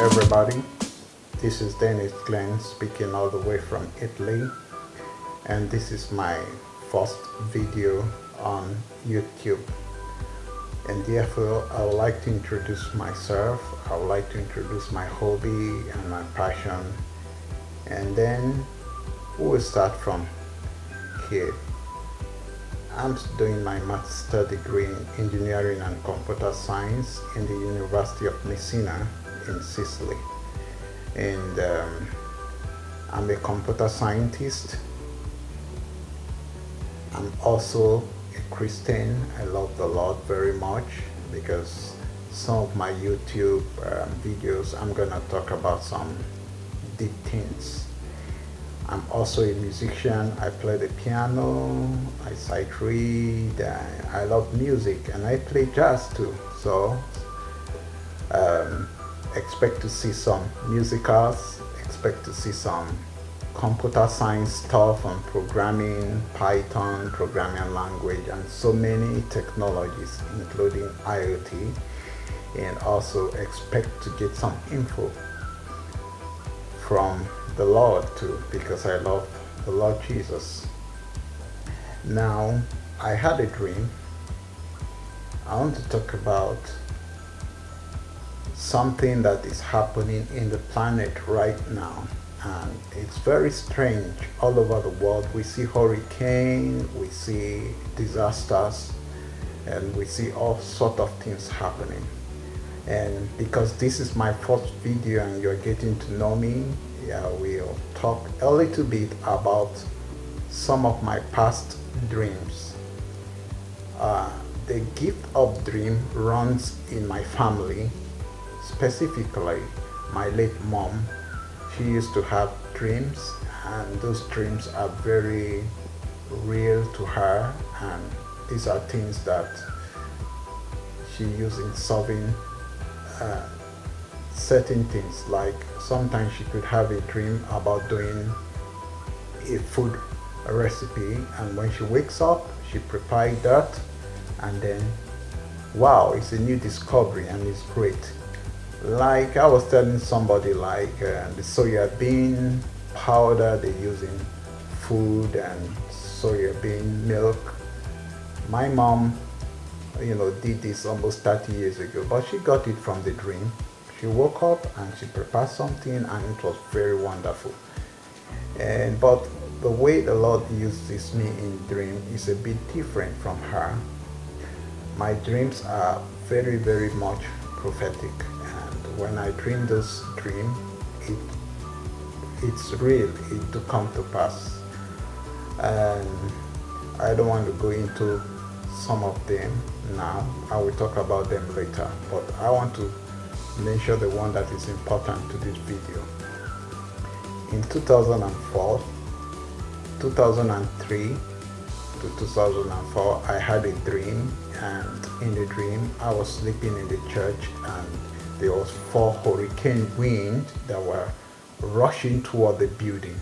everybody. This is Dennis Glenn speaking all the way from Italy, and this is my first video on YouTube. And therefore, I would like to introduce myself. I would like to introduce my hobby and my passion, and then we will start from here. I'm doing my master's degree in engineering and computer science in the University of Messina in Sicily. And I'm a computer scientist. I'm also a Christian. I love the Lord very much because some of my YouTube videos, I'm gonna talk about some deep things. I'm also a musician. I play the piano, I sight read, I love music, and I play jazz too. So expect to see some musicals, expect to see some computer science stuff on programming, Python, programming language, and so many technologies, including IoT, and also expect to get some info from the Lord too, because I love the Lord Jesus. Now, I had a dream. I want to talk about something that is happening in the planet right now, and it's very strange. All over the world we see hurricanes, we see disasters, and we see all sort of things happening. And because this is my first video and you're getting to know me, we'll talk a little bit about some of my past dreams. The gift of dream runs in my family. Specifically, my late mom, she used to have dreams, and those dreams are very real to her, and these are things that she used in solving certain things. Like sometimes she could have a dream about doing a food recipe, and when she wakes up she prepares that, and then wow, it's a new discovery and it's great. Like I was telling somebody, like the soya bean powder they use in food and soya bean milk. My mom, did this almost 30 years ago, but she got it from the dream. She woke up and she prepared something, and it was very wonderful. But the way the Lord uses me in dream is a bit different from her. My dreams are very, very much prophetic. When I dream those dreams, it's real, it to come to pass. And I don't want to go into some of them now. I will talk about them later, but I want to mention the one that is important to this video. In 2004, 2003 to 2004, I had a dream, and in the dream I was sleeping in the church, and there was 4 hurricane winds that were rushing toward the building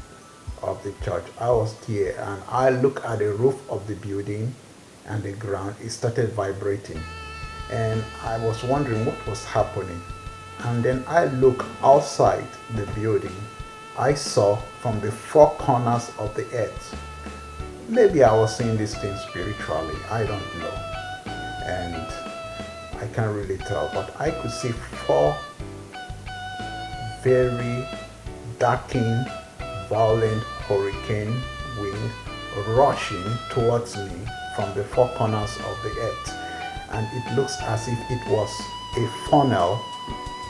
of the church. I was there, and I looked at the roof of the building, and the ground, it started vibrating, and I was wondering what was happening. And then I looked outside the building. I saw from the 4 corners of the earth. Maybe I was seeing this thing spiritually, I don't know, and I can't really tell, but I could see 4 very darkened, violent hurricane winds rushing towards me from the 4 corners of the earth, and it looks as if it was a funnel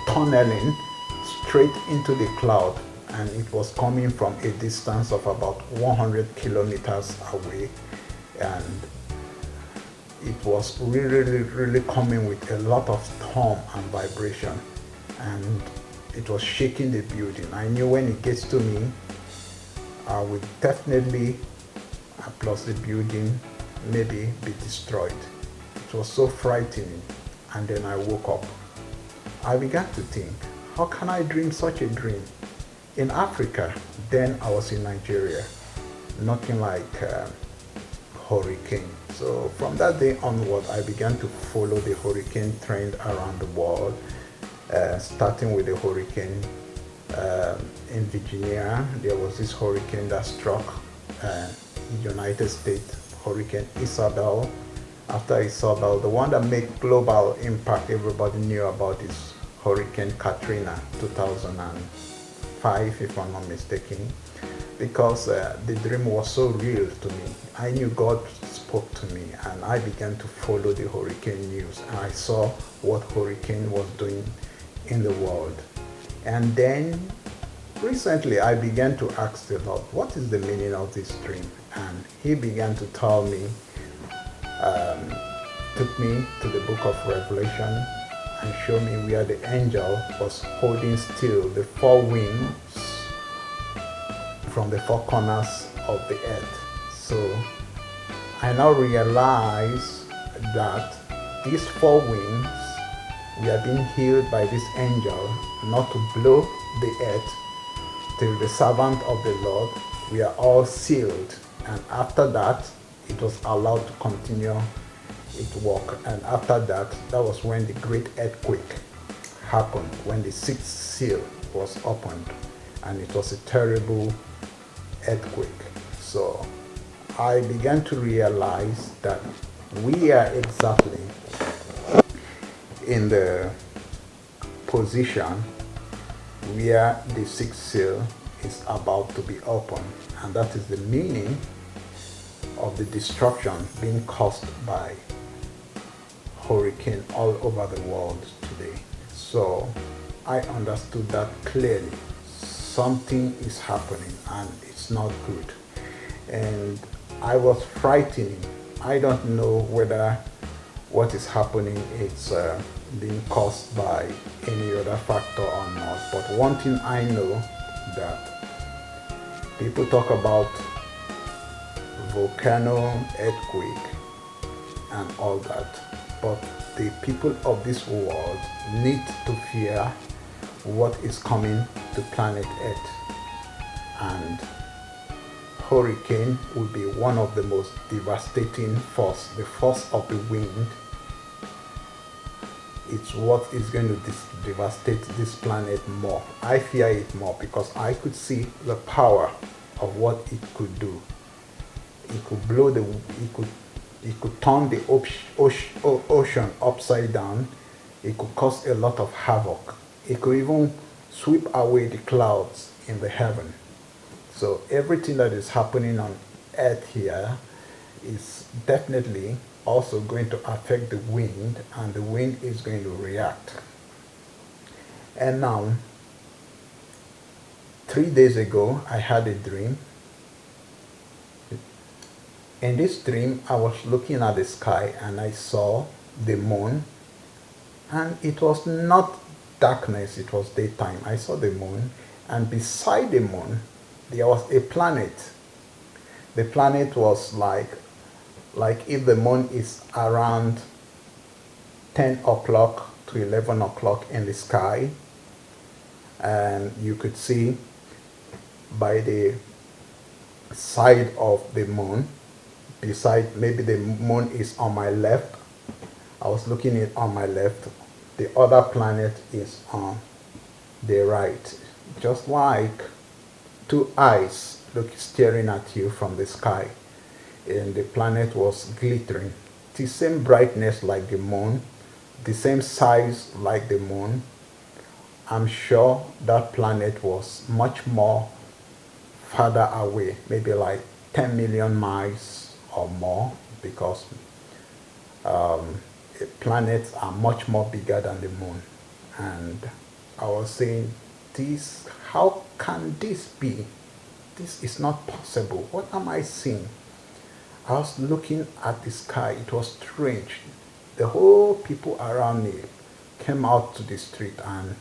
tunneling straight into the cloud, and it was coming from a distance of about 100 kilometers away, and it was really coming with a lot of storm and vibration, and it was shaking the building. I knew when it gets to me, I would definitely, plus the building, maybe be destroyed. It was so frightening. And then I woke up. I began to think, how can I dream such a dream? In Africa, then I was in Nigeria, nothing like hurricane. So from that day onward, I began to follow the hurricane trend around the world. starting with the hurricane in Virginia. There was this hurricane that struck the United States, Hurricane Isabel. After Isabel, the one that made global impact everybody knew about is Hurricane Katrina 2005, if I'm not mistaken, because the dream was so real to me. I knew God spoke to me, and I began to follow the hurricane news, and I saw what hurricane was doing in the world. And then recently I began to ask the Lord, what is the meaning of this dream? And he began to tell me, took me to the book of Revelation and showed me where the angel was holding still the four wings from the four corners of the earth. So I now realize that these four wings, we are being healed by this angel not to blow the earth till the servant of the Lord. We are all sealed, and after that it was allowed to continue its work. And after that, that was when the great earthquake happened, when the sixth seal was opened, and it was a terrible earthquake. So I began to realize that we are exactly in the position where the sixth seal is about to be opened, and that is the meaning of the destruction being caused by hurricane all over the world today. So I understood that clearly. Something is happening and it's not good. And I was frightened. I don't know whether what is happening is being caused by any other factor or not. But one thing I know, that people talk about volcano, earthquake, and all that. But the people of this world need to fear what is coming to planet Earth. And hurricane will be one of the most devastating force. The force of the wind, it's what is going to devastate this planet more. I fear it more because I could see the power of what it could do. It could blow it could turn the ocean upside down. It could cause a lot of havoc. It could even sweep away the clouds in the heaven. So everything that is happening on earth here is definitely also going to affect the wind, and the wind is going to react. And now, 3 days ago, I had a dream. In this dream, I was looking at the sky and I saw the moon, and it was not darkness, it was daytime. I saw the moon, and beside the moon, there was a planet. The planet was like if the moon is around 10 o'clock to 11 o'clock in the sky, and you could see by the side of the moon, beside, maybe the moon is on my left, I was looking at it on my left, the other planet is on the right, just like two eyes staring at you from the sky. And the planet was glittering, the same brightness like the moon, the same size like the moon. I'm sure that planet was much more farther away, maybe like 10 million miles or more, because planets are much more bigger than the moon. And I was saying, this, how can this be? This is not possible. What am I seeing? I was looking at the sky. It was strange. The whole people around me came out to the street, and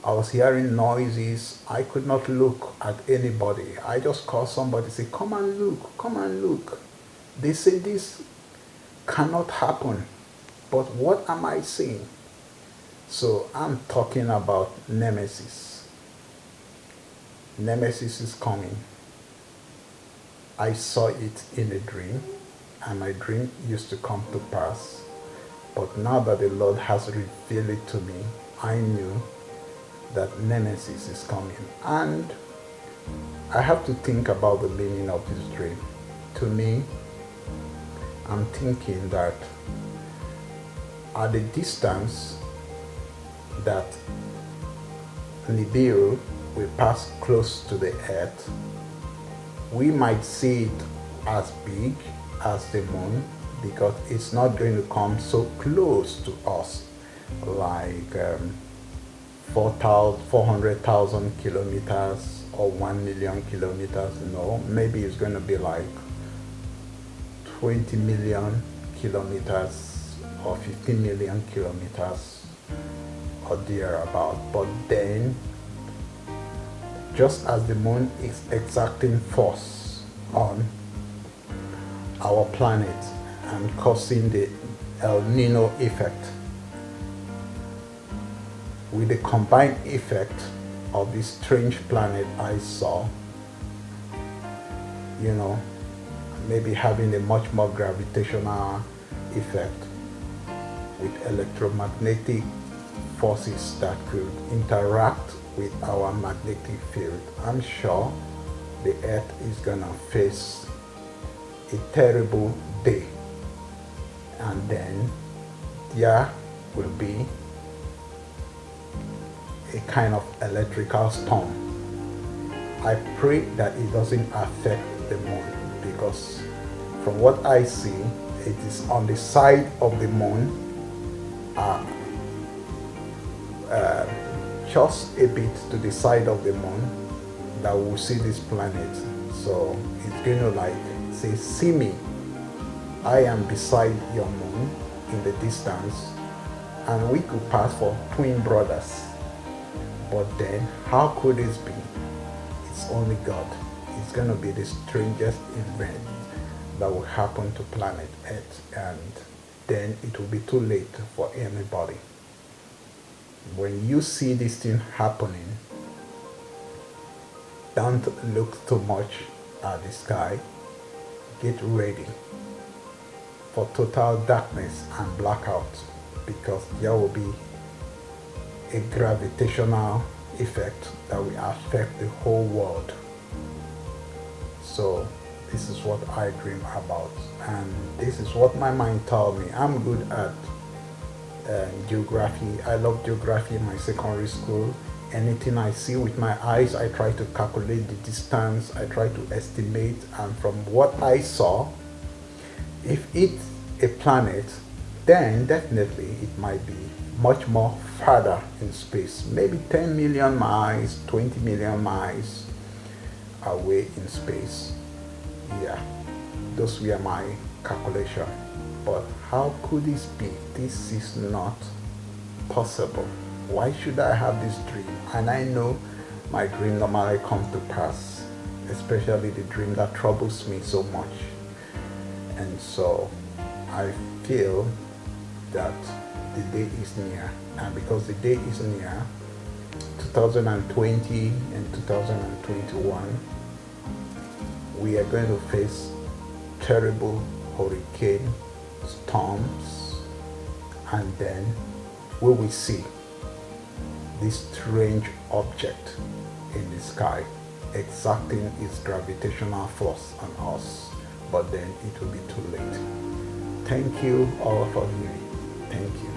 I was hearing noises. I could not look at anybody. I just called somebody, say, come and look, come and look. They say this cannot happen. But what am I seeing? So I'm talking about Nemesis. Nemesis is coming. I saw it in a dream, and my dream used to come to pass. But now that the Lord has revealed it to me, I knew that Nemesis is coming. And I have to think about the meaning of this dream. To me, I'm thinking that at the distance that Nibiru will pass close to the earth, we might see it as big as the moon, because it's not going to come so close to us, like 400,000 kilometers or 1 million kilometers. No, maybe it's going to be like 20 million kilometers or 15 million kilometers or thereabout. But then, just as the moon is exerting force on our planet and causing the El Nino effect, with the combined effect of this strange planet I saw, maybe having a much more gravitational effect with electromagnetic forces that could interact with our magnetic field, I'm sure the earth is gonna face a terrible day, and then there will be a kind of electrical storm. I pray that it doesn't affect the moon, because from what I see, it is on the side of the moon, just a bit to the side of the moon, that we'll see this planet. So it's going to say, see me, I am beside your moon in the distance, and we could pass for twin brothers. But then, how could this be? It's only God. It's going to be the strangest event that will happen to planet Earth, and then it will be too late for anybody. When you see this thing happening, don't look too much at the sky. Get ready for total darkness and blackout, because there will be a gravitational effect that will affect the whole world. So this is what I dream about, and this is what my mind told me. I'm good at geography. I love geography in my secondary school. Anything I see with my eyes, I try to calculate the distance, I try to estimate, and from what I saw, if it's a planet, then definitely it might be much more farther in space, maybe 10 million miles, 20 million miles away in space. Yeah, those were my calculation. But how could this be? This is not possible. Why should I have this dream? And I know my dream normally comes to pass, especially the dream that troubles me so much. And so I feel that the day is near, and because the day is near, 2020 and 2021, we are going to face terrible hurricane storms, and then we will see this strange object in the sky exerting its gravitational force on us, but then it will be too late. Thank you all for viewing. Thank you.